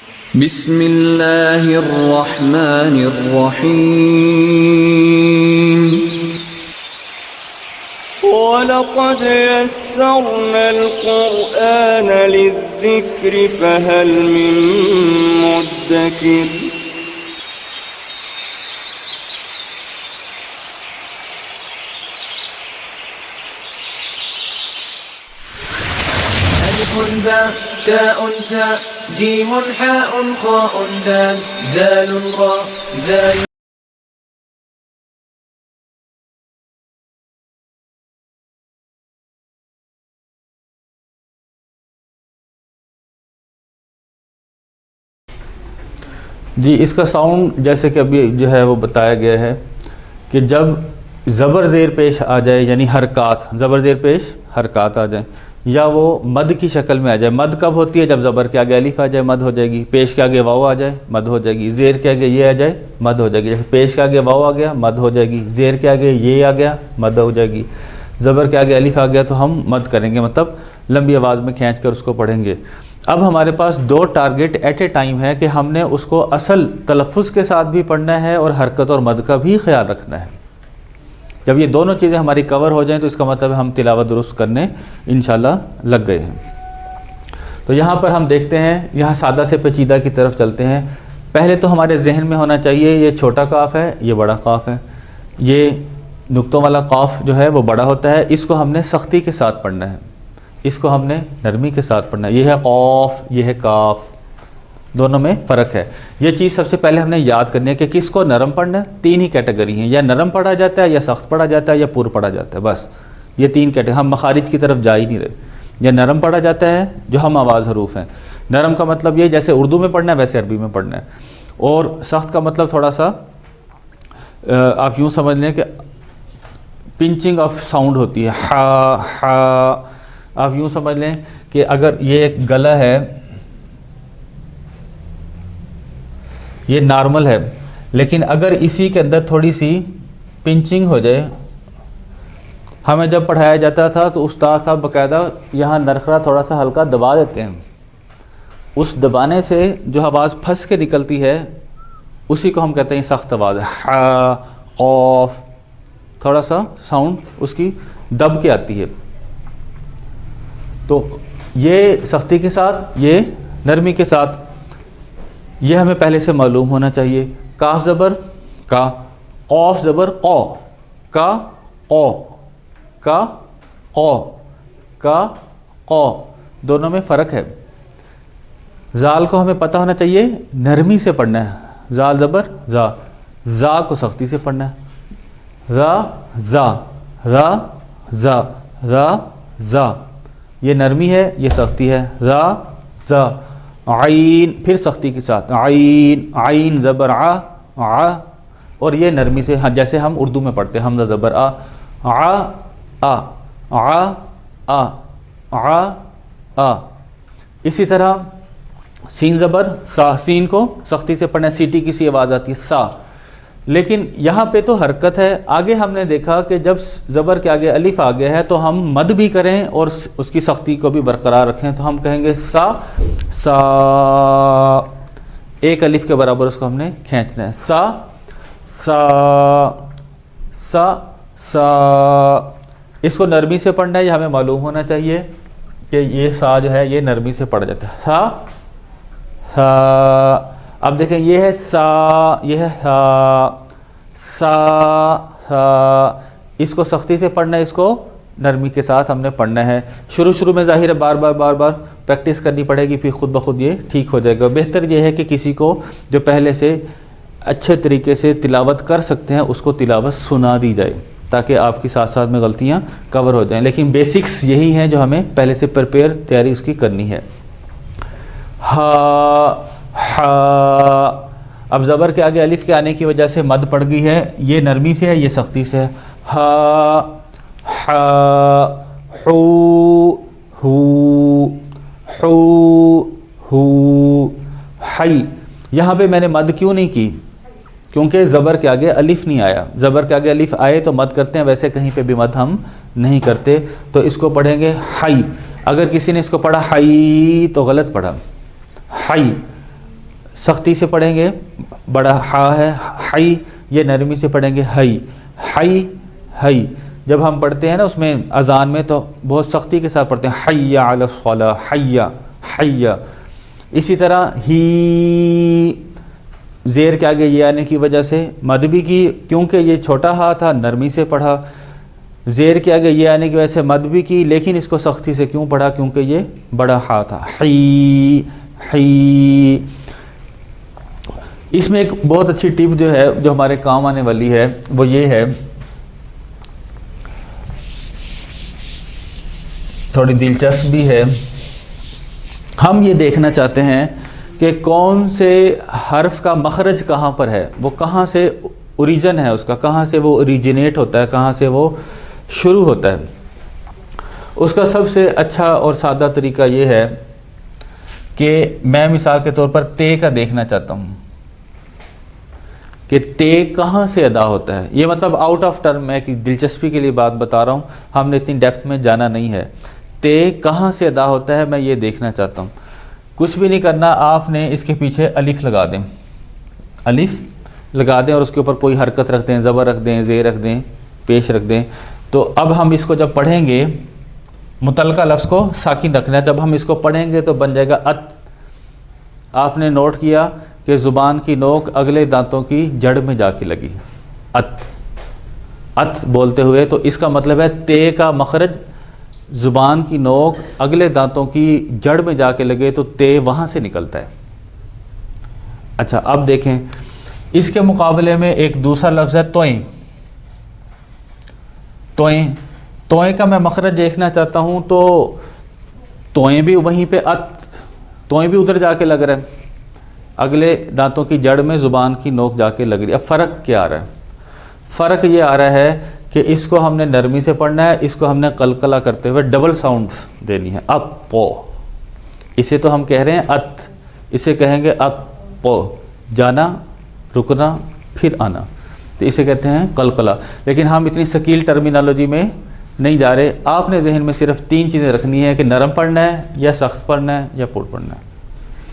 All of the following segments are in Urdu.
بسم اللہ الرحمن الرحیم وَلَقَدْ يَسَّرْنَا الْقُرْآنَ لِلذِّكْرِ فَهَلْ مِن مُّدَّكِرٍ ألف باء تاء ثاء جيم حاء خاء دال ذال راء زاي. جی اس کا ساؤنڈ جیسے کہ ابھی جو ہے وہ بتایا گیا ہے کہ جب زبر زیر پیش آ جائے، یعنی حرکات، زبر زیر پیش حرکات آ جائیں، یا وہ مد کی شکل میں آ جائے. مد کب ہوتی ہے؟ جب زبر کے آگے الف آ جائے مد ہو جائے گی، پیش کے آگے واو آ جائے مد ہو جائے گی، زیر کے آگے یہ آ جائے مد ہو جائے گی. جیسے پیش کے آگے واو آ گیا مد ہو جائے گی، زیر کے آگے یہ آ گیا مد ہو جائے گی، زبر کے آگے الف آ گیا تو ہم مد کریں گے، مطلب لمبی آواز میں کھینچ کر اس کو پڑھیں گے. اب ہمارے پاس دو ٹارگٹ ایٹ اے ٹائم ہے کہ ہم نے اس کو اصل تلفظ کے ساتھ بھی پڑھنا ہے اور حرکت اور مد کا بھی خیال رکھنا ہے. جب یہ دونوں چیزیں ہماری کور ہو جائیں تو اس کا مطلب ہم تلاوت درست کرنے انشاءاللہ لگ گئے ہیں. تو یہاں پر ہم دیکھتے ہیں، یہاں سادہ سے پیچیدہ کی طرف چلتے ہیں. پہلے تو ہمارے ذہن میں ہونا چاہیے یہ چھوٹا قاف ہے، یہ بڑا قاف ہے. یہ نقطوں والا قاف جو ہے وہ بڑا ہوتا ہے، اس کو ہم نے سختی کے ساتھ پڑھنا ہے، اس کو ہم نے نرمی کے ساتھ پڑھنا ہے. یہ ہے قاف، یہ ہے کاف، دونوں میں فرق ہے. یہ چیز سب سے پہلے ہم نے یاد کرنی ہے کہ کس کو نرم پڑھنا ہے. تین ہی کیٹیگری ہیں، یا نرم پڑھا جاتا ہے، یا سخت پڑھا جاتا ہے، یا پر پڑھا جاتا ہے. بس یہ تین کیٹیگری. ہم مخارج کی طرف جا ہی نہیں رہے. یا نرم پڑھا جاتا ہے جو ہم آواز حروف ہیں. نرم کا مطلب یہ جیسے اردو میں پڑھنا ہے ویسے عربی میں پڑھنا ہے. اور سخت کا مطلب تھوڑا سا آپ یوں سمجھ لیں کہ پنچنگ آف ساؤنڈ ہوتی ہے. ہا ہا، آپ یوں سمجھ لیں کہ اگر یہ ایک گلا ہے، یہ نارمل ہے، لیکن اگر اسی کے اندر تھوڑی سی پنچنگ ہو جائے. ہمیں جب پڑھایا جاتا تھا تو استاد صاحب باقاعدہ یہاں نرخرا تھوڑا سا ہلکا دبا دیتے ہیں. اس دبانے سے جو آواز پھنس کے نکلتی ہے اسی کو ہم کہتے ہیں سخت آواز. ہا قاف، تھوڑا سا ساؤنڈ اس کی دب کے آتی ہے. تو یہ سختی کے ساتھ، یہ نرمی کے ساتھ، یہ ہمیں پہلے سے معلوم ہونا چاہیے. کاف زبر کا، قاف زبر قو، کا قو، کا قو، کا قو، دونوں میں فرق ہے. زال کو ہمیں پتہ ہونا چاہیے نرمی سے پڑھنا ہے. زال زبر زا، زا کو سختی سے پڑھنا ہے. را زا، را زا، را زا، یہ نرمی ہے، یہ سختی ہے. را زا. عین پھر سختی کے ساتھ، عین، عین زبر آ، آ، اور یہ نرمی سے، ہاں جیسے ہم اردو میں پڑھتے ہیں حمزہ زبر آ، آ، آ، آ، آ، آ، آ. اسی طرح سین زبر سا، سین کو سختی سے پڑھنا ہے، سیٹی کی سی آواز آتی ہے سا. لیکن یہاں پہ تو حرکت ہے. آگے ہم نے دیکھا کہ جب زبر کے آگے الف آ گیا ہے تو ہم مد بھی کریں اور اس کی سختی کو بھی برقرار رکھیں. تو ہم کہیں گے سا، سا، ایک الف کے برابر اس کو ہم نے کھینچنا ہے. سا، سا، سا، سا. اس کو نرمی سے پڑھنا ہے، یہ ہمیں معلوم ہونا چاہیے کہ یہ سا جو ہے یہ نرمی سے پڑھ جاتا ہے. سا، سا. اب دیکھیں یہ ہے سا، یہ ہے ہا، سا، ہا. اس کو سختی سے پڑھنا ہے، اس کو نرمی کے ساتھ ہم نے پڑھنا ہے. شروع میں ظاہر ہے بار بار پریکٹس کرنی پڑے گی، پھر خود بخود یہ ٹھیک ہو جائے گا. بہتر یہ ہے کہ کسی کو جو پہلے سے اچھے طریقے سے تلاوت کر سکتے ہیں اس کو تلاوت سنا دی جائے تاکہ آپ کی ساتھ ساتھ میں غلطیاں کور ہو جائیں. لیکن بیسکس یہی ہیں جو ہمیں پہلے سے پریپیئر، تیاری اس کی کرنی ہے. ہا، ہا. اب زبر کے آگے الف کے آنے کی وجہ سے مد پڑ گئی ہے، یہ نرمی سے ہے، یہ سختی سے ہے. ہا، ہا، ہو، ہو، ہو، ہو، ہائی. یہاں پہ میں نے مد کیوں نہیں کی؟ کیونکہ زبر کے آگے الف نہیں آیا. زبر کے آگے الف آئے تو مد کرتے ہیں، ویسے کہیں پہ بھی مد ہم نہیں کرتے. تو اس کو پڑھیں گے ہائی. اگر کسی نے اس کو پڑھا ہائی تو غلط پڑھا. ہائی، سختی سے پڑھیں گے بڑا ہا ہے ہئی، یہ نرمی سے پڑھیں گے ہئی ہئی ہئی. جب ہم پڑھتے ہیں نا اس میں اذان میں تو بہت سختی کے ساتھ پڑھتے ہیں حی علی الصلاۃ حی حی. اسی طرح ہی زیر کے آگے یہ آنے کی وجہ سے مد بھی کی، کیونکہ یہ چھوٹا ہا تھا نرمی سے پڑھا. زیر کے آگے یہ آنے کی وجہ سے مد بھی کی، لیکن اس کو سختی سے کیوں پڑھا؟ کیونکہ یہ بڑا ہا تھا. حی حی. اس میں ایک بہت اچھی ٹپ جو ہے جو ہمارے کام آنے والی ہے وہ یہ ہے، تھوڑی دلچسپ بھی ہے. ہم یہ دیکھنا چاہتے ہیں کہ کون سے حرف کا مخرج کہاں پر ہے، وہ کہاں سے اوریجن ہے اس کا، کہاں سے وہ اوریجنیٹ ہوتا ہے، کہاں سے وہ شروع ہوتا ہے. اس کا سب سے اچھا اور سادہ طریقہ یہ ہے کہ میں مثال کے طور پر تے کا دیکھنا چاہتا ہوں کہ تے کہاں سے ادا ہوتا ہے. یہ مطلب آؤٹ آف ٹرم میں ایک دلچسپی کے لیے بات بتا رہا ہوں، ہم نے اتنی ڈیپتھ میں جانا نہیں ہے. تے کہاں سے ادا ہوتا ہے میں یہ دیکھنا چاہتا ہوں. کچھ بھی نہیں کرنا، آپ نے اس کے پیچھے الف لگا دیں، الف لگا دیں اور اس کے اوپر کوئی حرکت رکھ دیں، زبر رکھ دیں، زیر رکھ دیں، پیش رکھ دیں. تو اب ہم اس کو جب پڑھیں گے متعلقہ لفظ کو ساکن رکھنا ہے، جب ہم اس کو پڑھیں گے تو بن جائے گا ات. آپ نے نوٹ کیا کہ زبان کی نوک اگلے دانتوں کی جڑ میں جا کے لگی، ات ات بولتے ہوئے. تو اس کا مطلب ہے تے کا مخرج زبان کی نوک اگلے دانتوں کی جڑ میں جا کے لگے تو تے وہاں سے نکلتا ہے. اچھا اب دیکھیں اس کے مقابلے میں ایک دوسرا لفظ ہے توئیں. توئیں توئیں کا میں مخرج دیکھنا چاہتا ہوں تو توئیں بھی وہیں پہ ات، توئیں بھی ادھر جا کے لگ رہا ہے، اگلے دانتوں کی جڑ میں زبان کی نوک جا کے لگ رہی ہے. اب فرق کیا آ رہا ہے؟ فرق یہ آ رہا ہے کہ اس کو ہم نے نرمی سے پڑھنا ہے، اس کو ہم نے قلقلہ کرتے ہوئے ڈبل ساؤنڈ دینی ہے. اپ پو، اسے تو ہم کہہ رہے ہیں ات، اسے کہیں گے اپ پو، جانا رکنا پھر آنا، تو اسے کہتے ہیں قلقلہ. لیکن ہم اتنی ثقیل ٹرمینالوجی میں نہیں جا رہے. آپ نے ذہن میں صرف 3 چیزیں رکھنی ہے کہ نرم پڑھنا ہے یا سخت پڑھنا ہے یا پر پڑھنا ہے.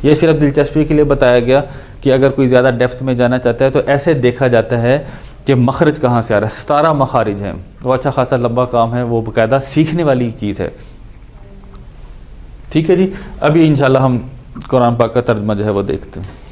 یہ صرف دلچسپی کے لیے بتایا گیا کہ اگر کوئی زیادہ ڈیپتھ میں جانا چاہتا ہے تو ایسے دیکھا جاتا ہے کہ مخرج کہاں سے آ رہا ہے. 17 مخارج ہیں، وہ اچھا خاصا لمبا کام ہے، وہ باقاعدہ سیکھنے والی چیز ہے. ٹھیک ہے جی، ابھی انشاءاللہ ہم قرآن پاک کا ترجمہ جو ہے وہ دیکھتے ہیں.